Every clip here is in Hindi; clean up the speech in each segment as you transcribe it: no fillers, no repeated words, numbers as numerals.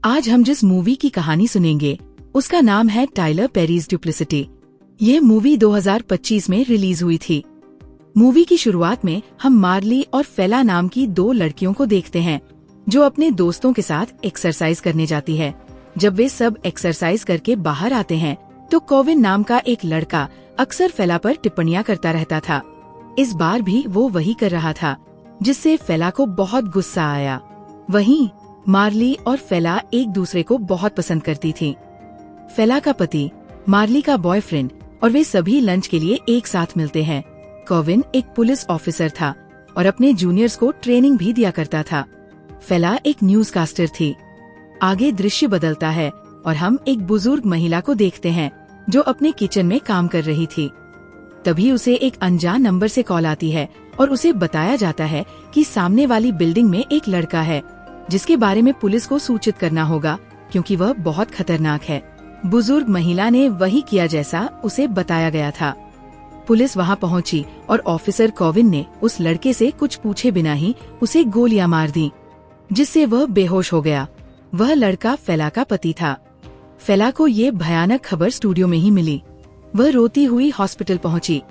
आज हम जिस मूवी की कहानी सुनेंगे उसका नाम है टाइलर पेरीज डुप्लिसिटी। ये मूवी 2025 में रिलीज हुई थी। मूवी की शुरुआत में हम मार्ली और फेला नाम की दो लड़कियों को देखते हैं जो अपने दोस्तों के साथ एक्सरसाइज करने जाती है। जब वे सब एक्सरसाइज करके बाहर आते हैं तो कोविन नाम का एक लड़का अक्सर फेला पर टिप्पणियां करता रहता था। इस बार भी वो वही कर रहा था, जिससे फेला को बहुत गुस्सा आया। वहीं मार्ली और फेला एक दूसरे को बहुत पसंद करती थी। फेला का पति, मार्ली का बॉयफ्रेंड और वे सभी लंच के लिए एक साथ मिलते हैं। कोविन एक पुलिस ऑफिसर था और अपने जूनियर्स को ट्रेनिंग भी दिया करता था। फेला एक न्यूज कास्टर थी। आगे दृश्य बदलता है और हम एक बुजुर्ग महिला को देखते हैं जो अपने किचन में काम कर रही थी। तभी उसे एक अनजान नंबर से कॉल आती है और उसे बताया जाता है कि सामने वाली बिल्डिंग में एक लड़का है जिसके बारे में पुलिस को सूचित करना होगा क्योंकि वह बहुत खतरनाक है। बुजुर्ग महिला ने वही किया जैसा उसे बताया गया था। पुलिस वहां पहुंची और ऑफिसर कोविन ने उस लड़के से कुछ पूछे बिना ही उसे गोलियां मार दी, जिससे वह बेहोश हो गया। वह लड़का फेला का पति था। फेला को ये भयानक खबर स्टूडियो में ही मिली। वह रोती हुई हॉस्पिटल पहुंची,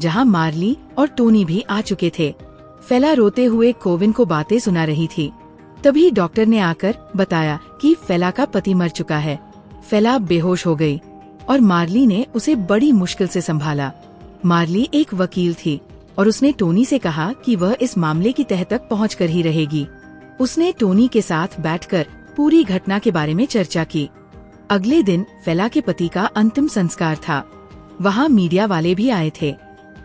जहां मार्ली और टोनी भी आ चुके थे। फेला रोते हुए कोविन को बातें सुना रही थी। तभी डॉक्टर ने आकर बताया कि फेला का पति मर चुका है। फेला बेहोश हो गई और मार्ली ने उसे बड़ी मुश्किल से संभाला। मार्ली एक वकील थी और उसने टोनी से कहा कि वह इस मामले की तह तक पहुंचकर ही रहेगी। उसने टोनी के साथ बैठकर पूरी घटना के बारे में चर्चा की। अगले दिन फेला के पति का अंतिम संस्कार था। वहाँ मीडिया वाले भी आए थे।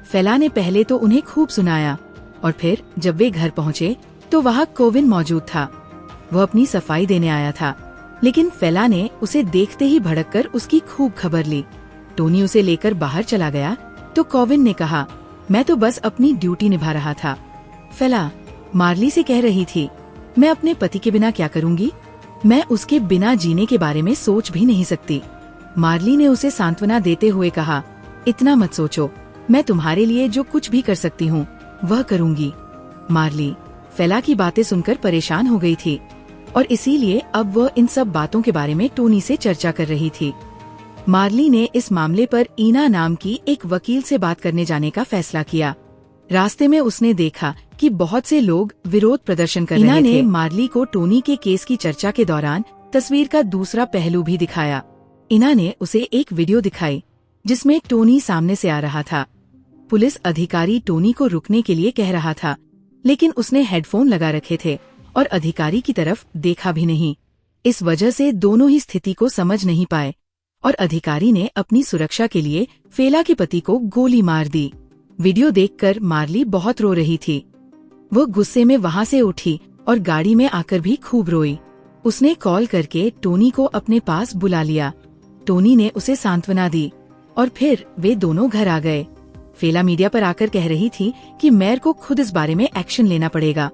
फेला ने पहले तो उन्हें खूब सुनाया और फिर जब वे घर पहुँचे तो वहाँ कोविन मौजूद था। वह अपनी सफाई देने आया था, लेकिन फेला ने उसे देखते ही भड़ककर उसकी खूब खबर ली। टोनी उसे लेकर बाहर चला गया तो कोविन ने कहा, मैं तो बस अपनी ड्यूटी निभा रहा था। फेला मार्ली से कह रही थी, मैं अपने पति के बिना क्या करूँगी? मैं उसके बिना जीने के बारे में सोच भी नहीं सकती। मार्ली ने उसे सांत्वना देते हुए कहा, इतना मत सोचो, मैं तुम्हारे लिए जो कुछ भी कर सकती हूँ वह करूँगी। मार्ली फेला की बातें सुनकर परेशान हो गई थी और इसीलिए अब वह इन सब बातों के बारे में टोनी से चर्चा कर रही थी। मार्ली ने इस मामले पर ईना नाम की एक वकील से बात करने जाने का फैसला किया। रास्ते में उसने देखा कि बहुत से लोग विरोध प्रदर्शन कर रहे थे। ईना ने मार्ली को टोनी के केस की चर्चा के दौरान तस्वीर का दूसरा पहलू भी दिखाया। ईना ने उसे एक वीडियो दिखाई जिसमें टोनी सामने से आ रहा था। पुलिस अधिकारी टोनी को रुकने के लिए कह रहा था, लेकिन उसने हेडफोन लगा रखे थे और अधिकारी की तरफ देखा भी नहीं। इस वजह से दोनों ही स्थिति को समझ नहीं पाए और अधिकारी ने अपनी सुरक्षा के लिए फेला के पति को गोली मार दी। वीडियो देखकर मार्ली बहुत रो रही थी। वो गुस्से में वहाँ से उठी और गाड़ी में आकर भी खूब रोई। उसने कॉल करके टोनी को अपने पास बुला लिया। टोनी ने उसे सांत्वना दी और फिर वे दोनों घर आ गए। फेला मीडिया पर आकर कह रही थी कि मेयर को खुद इस बारे में एक्शन लेना पड़ेगा,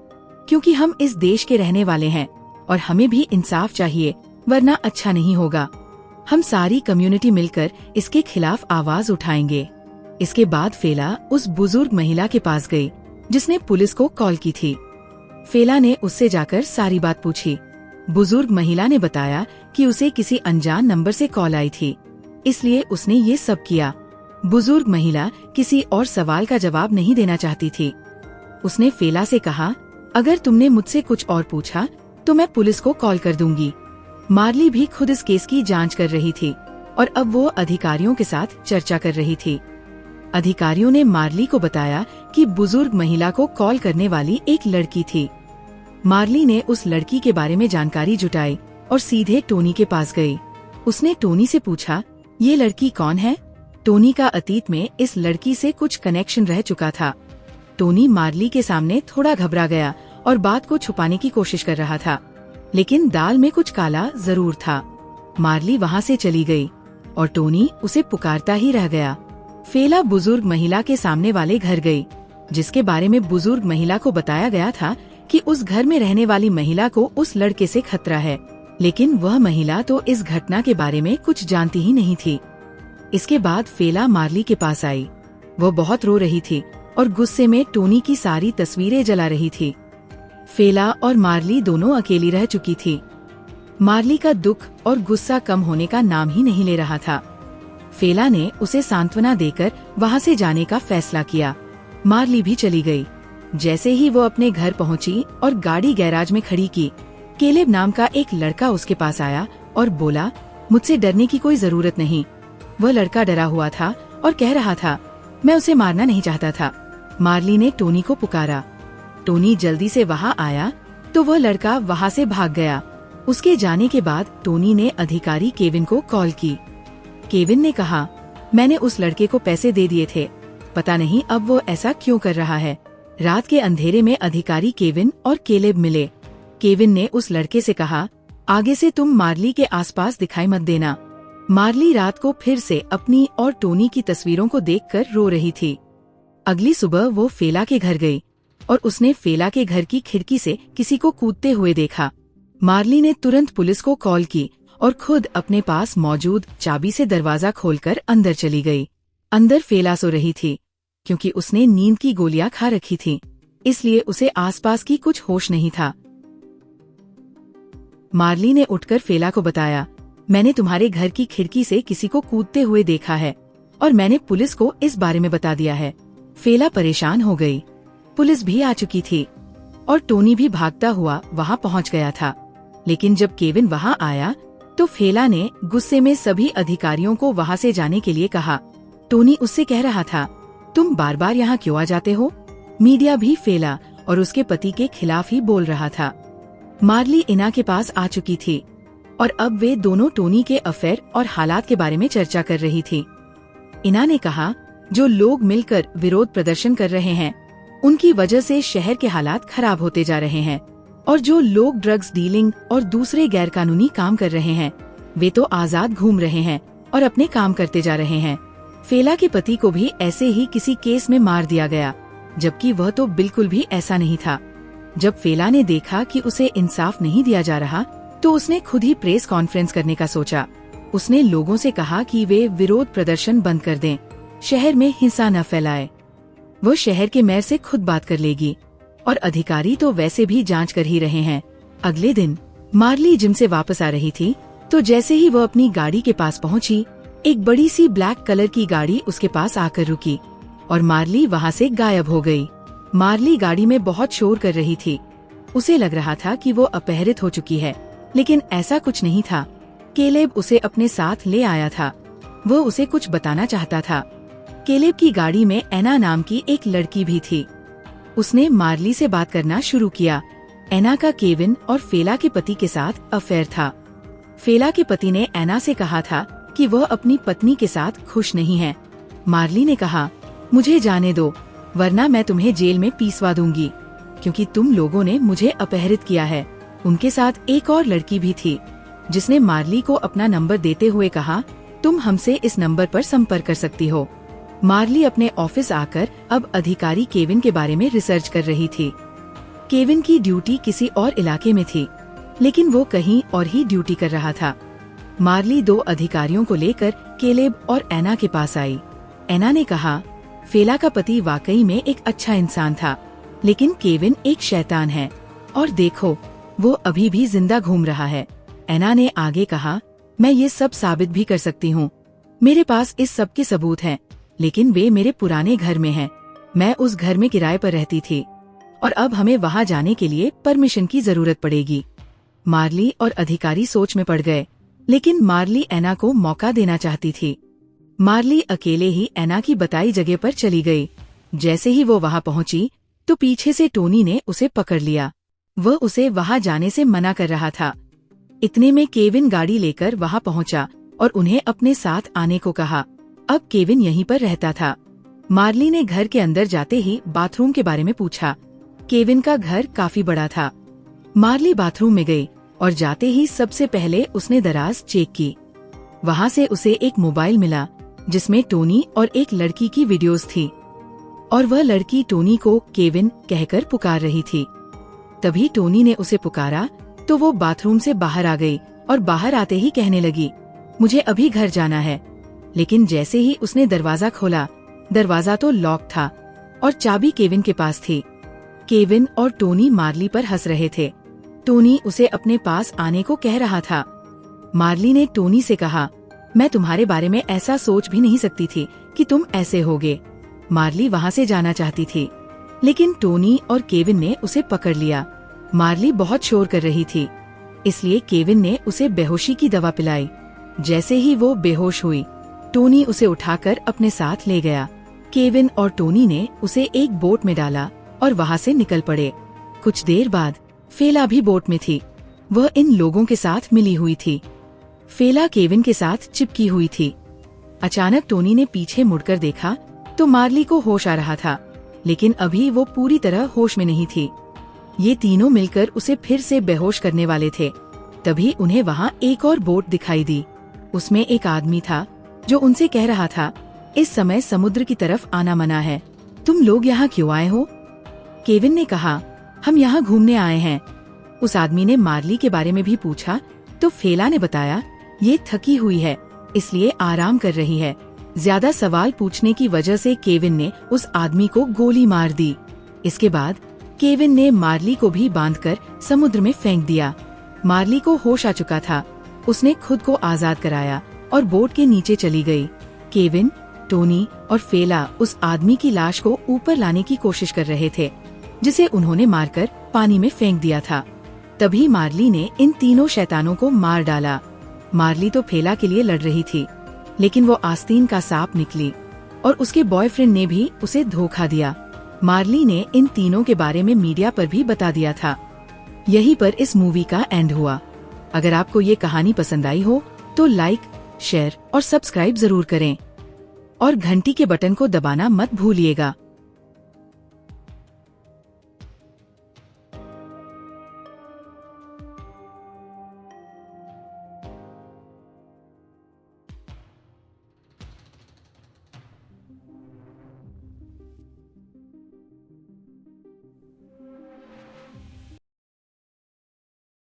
क्योंकि हम इस देश के रहने वाले हैं और हमें भी इंसाफ चाहिए, वरना अच्छा नहीं होगा। हम सारी कम्युनिटी मिलकर इसके खिलाफ आवाज उठाएंगे। इसके बाद फेला उस बुजुर्ग महिला के पास गई जिसने पुलिस को कॉल की थी। फेला ने उससे जाकर सारी बात पूछी। बुजुर्ग महिला ने बताया कि उसे किसी अनजान नंबर से कॉल आई थी, इसलिए उसने ये सब किया। बुजुर्ग महिला किसी और सवाल का जवाब नहीं देना चाहती थी। उसने फेला से कहा, अगर तुमने मुझसे कुछ और पूछा तो मैं पुलिस को कॉल कर दूंगी। मार्ली भी खुद इस केस की जांच कर रही थी और अब वो अधिकारियों के साथ चर्चा कर रही थी। अधिकारियों ने मार्ली को बताया कि बुजुर्ग महिला को कॉल करने वाली एक लड़की थी। मार्ली ने उस लड़की के बारे में जानकारी जुटाई और सीधे टोनी के पास गई। उसने टोनी से पूछा, ये लड़की कौन है? टोनी का अतीत में इस लड़की से कुछ कनेक्शन रह चुका था। टोनी मार्ली के सामने थोड़ा घबरा गया और बात को छुपाने की कोशिश कर रहा था, लेकिन दाल में कुछ काला जरूर था। मार्ली वहाँ से चली गई और टोनी उसे पुकारता ही रह गया। फेला बुजुर्ग महिला के सामने वाले घर गई, जिसके बारे में बुजुर्ग महिला को बताया गया था कि उस घर में रहने वाली महिला को उस लड़के से खतरा है, लेकिन वह महिला तो इस घटना के बारे में कुछ जानती ही नहीं थी। इसके बाद फेला मार्ली के पास आई। वह बहुत रो रही थी और गुस्से में टोनी की सारी तस्वीरें जला रही थी। फेला और मार्ली दोनों अकेली रह चुकी थी। मार्ली का दुख और गुस्सा कम होने का नाम ही नहीं ले रहा था। फेला ने उसे सांत्वना देकर वहाँ से जाने का फैसला किया। मार्ली भी चली गई। जैसे ही वो अपने घर पहुँची और गाड़ी गैराज में खड़ी की, केलेब नाम का एक लड़का उसके पास आया और बोला, मुझसे डरने की कोई जरूरत नहीं। वह लड़का डरा हुआ था और कह रहा था, मैं उसे मारना नहीं चाहता था। मार्ली ने टोनी को पुकारा। टोनी जल्दी से वहाँ आया तो वह लड़का वहाँ से भाग गया। उसके जाने के बाद टोनी ने अधिकारी केविन को कॉल की। केविन ने कहा, मैंने उस लड़के को पैसे दे दिए थे, पता नहीं अब वो ऐसा क्यों कर रहा है। रात के अंधेरे में अधिकारी केविन और केलेब मिले। केविन ने उस लड़के से कहा, आगे से तुम मार्ली के आसपास दिखाई मत देना। मार्ली रात को फिर से अपनी और टोनी की तस्वीरों को देखकर रो रही थी। अगली सुबह वो फेला के घर गई और उसने फेला के घर की खिड़की से किसी को कूदते हुए देखा। मार्ली ने तुरंत पुलिस को कॉल की और खुद अपने पास मौजूद चाबी से दरवाजा खोलकर अंदर चली गई। अंदर फेला सो रही थी। क्योंकि उसने नींद की गोलियां खा रखी थीं, इसलिए उसे आसपास की कुछ होश नहीं था। मार्ली ने उठकर फेला को बताया, मैंने तुम्हारे घर की खिड़की से किसी को कूदते हुए देखा है और मैंने पुलिस को इस बारे में बता दिया है। फेला परेशान हो गई। पुलिस भी आ चुकी थी और टोनी भी भागता हुआ वहाँ पहुँच गया था। लेकिन जब केविन वहाँ आया तो फेला ने गुस्से में सभी अधिकारियों को वहाँ से जाने के लिए कहा। टोनी उससे कह रहा था, तुम बार बार यहाँ क्यों आ जाते हो? मीडिया भी फेला और उसके पति के खिलाफ ही बोल रहा था। मार्ली इना के पास आ चुकी थी और अब वे दोनों टोनी के अफेयर और हालात के बारे में चर्चा कर रही थी। इना ने कहा, जो लोग मिलकर विरोध प्रदर्शन कर रहे हैं, उनकी वजह से शहर के हालात खराब होते जा रहे हैं और जो लोग ड्रग्स डीलिंग और दूसरे गैरकानूनी काम कर रहे हैं, वे तो आजाद घूम रहे हैं और अपने काम करते जा रहे हैं। फेला के पति को भी ऐसे ही किसी केस में मार दिया गया, जबकि वह तो बिल्कुल भी ऐसा नहीं था। जब फेला ने देखा कि उसे इंसाफ नहीं दिया जा रहा, तो उसने खुद ही प्रेस कॉन्फ्रेंस करने का सोचा। उसने लोगों से कहा कि वे विरोध प्रदर्शन बंद कर दें, शहर में हिंसा न फैलाए। वो शहर के मेयर से खुद बात कर लेगी और अधिकारी तो वैसे भी जांच कर ही रहे हैं। अगले दिन मार्ली जिम से वापस आ रही थी, तो जैसे ही वह अपनी गाड़ी के पास पहुंची, एक बड़ी सी ब्लैक कलर की गाड़ी उसके पास आकर रुकी और मार्ली वहाँ से गायब हो गई। मार्ली गाड़ी में बहुत शोर कर रही थी। उसे लग रहा था कि वो अपहरित हो चुकी है, लेकिन ऐसा कुछ नहीं था। केलेब उसे अपने साथ ले आया था। वो उसे कुछ बताना चाहता था। केलेब की गाड़ी में एना नाम की एक लड़की भी थी। उसने मार्ली से बात करना शुरू किया। एना का केविन और फेला के पति के साथ अफेयर था। फेला के पति ने एना से कहा था कि वह अपनी पत्नी के साथ खुश नहीं है। मार्ली ने कहा, मुझे जाने दो, वरना मैं तुम्हें जेल में पीसवा दूंगी, क्योंकि तुम लोगों ने मुझे अपहरित किया है। उनके साथ एक और लड़की भी थी, जिसने मार्ली को अपना नंबर देते हुए कहा, तुम हमसे इस नंबर पर संपर्क कर सकती हो। मार्ली अपने ऑफिस आकर अब अधिकारी केविन के बारे में रिसर्च कर रही थी। केविन की ड्यूटी किसी और इलाके में थी, लेकिन वो कहीं और ही ड्यूटी कर रहा था। मार्ली दो अधिकारियों को लेकर केलेब और एना के पास आई। एना ने कहा, फेला का पति वाकई में एक अच्छा इंसान था, लेकिन केविन एक शैतान है और देखो, वो अभी भी जिंदा घूम रहा है। एना ने आगे कहा, मैं ये सब साबित भी कर सकती हूँ। मेरे पास इस सब के सबूत हैं, लेकिन वे मेरे पुराने घर में हैं। मैं उस घर में किराए पर रहती थी और अब हमें वहाँ जाने के लिए परमिशन की जरूरत पड़ेगी। मार्ली और अधिकारी सोच में पड़ गए, लेकिन मार्ली एना को मौका देना चाहती थी। मार्ली अकेले ही एना की बताई जगह पर चली गई। जैसे ही वो वहाँ पहुँची, तो पीछे से टोनी ने उसे पकड़ लिया। वह उसे वहाँ जाने से मना कर रहा था। इतने में केविन गाड़ी लेकर वहाँ पहुँचा और उन्हें अपने साथ आने को कहा। अब केविन यहीं पर रहता था। मार्ली ने घर के अंदर जाते ही बाथरूम के बारे में पूछा। केविन का घर काफी बड़ा था। मार्ली बाथरूम में गई और जाते ही सबसे पहले उसने दराज चेक की। वहाँ से उसे एक मोबाइल मिला, जिसमें टोनी और एक लड़की की वीडियोस थी और वह लड़की टोनी को केविन कहकर पुकार रही थी। तभी टोनी ने उसे पुकारा तो वो बाथरूम से बाहर आ गई और बाहर आते ही कहने लगी, मुझे अभी घर जाना है। लेकिन जैसे ही उसने दरवाजा खोला, दरवाजा तो लॉक था और चाबी केविन के पास थी। केविन और टोनी मार्ली पर हंस रहे थे। टोनी उसे अपने पास आने को कह रहा था। मार्ली ने टोनी से कहा, मैं तुम्हारे बारे में ऐसा सोच भी नहीं सकती थी कि तुम ऐसे होगे। मार्ली वहाँ से जाना चाहती थी, लेकिन टोनी और केविन ने उसे पकड़ लिया। मार्ली बहुत शोर कर रही थी, इसलिए केविन ने उसे बेहोशी की दवा पिलाई। जैसे ही वो बेहोश हुई, टोनी उसे उठाकर अपने साथ ले गया। केविन और टोनी ने उसे एक बोट में डाला और वहाँ से निकल पड़े। कुछ देर बाद फेला भी बोट में थी। वह इन लोगों के साथ मिली हुई थी। फेला केविन के साथ चिपकी हुई थी। अचानक टोनी ने पीछे मुड़कर देखा तो मार्ली को होश आ रहा था, लेकिन अभी वो पूरी तरह होश में नहीं थी। ये तीनों मिलकर उसे फिर से बेहोश करने वाले थे। तभी उन्हें वहाँ एक और बोट दिखाई दी। उसमें एक आदमी था जो उनसे कह रहा था, इस समय समुद्र की तरफ आना मना है, तुम लोग यहाँ क्यों आए हो? केविन ने कहा, हम यहाँ घूमने आए हैं। उस आदमी ने मार्ली के बारे में भी पूछा तो फेला ने बताया, ये थकी हुई है इसलिए आराम कर रही है। ज्यादा सवाल पूछने की वजह से केविन ने उस आदमी को गोली मार दी। इसके बाद केविन ने मार्ली को भी बांधकर समुद्र में फेंक दिया। मार्ली को होश आ चुका था। उसने खुद को आजाद कराया और बोट के नीचे चली गई। केविन, टोनी और फेला उस आदमी की लाश को ऊपर लाने की कोशिश कर रहे थे, जिसे उन्होंने मारकर पानी में फेंक दिया था। तभी मार्ली ने इन तीनों शैतानों को मार डाला। मार्ली तो फेला के लिए लड़ रही थी, लेकिन वो आस्तीन का सांप निकली और उसके बॉयफ्रेंड ने भी उसे धोखा दिया। मार्ली ने इन तीनों के बारे में मीडिया पर भी बता दिया था। यहीं पर इस मूवी का एंड हुआ। अगर आपको ये कहानी पसंद आई हो तो लाइक, शेयर और सब्सक्राइब जरूर करें और घंटी के बटन को दबाना मत भूलिएगा।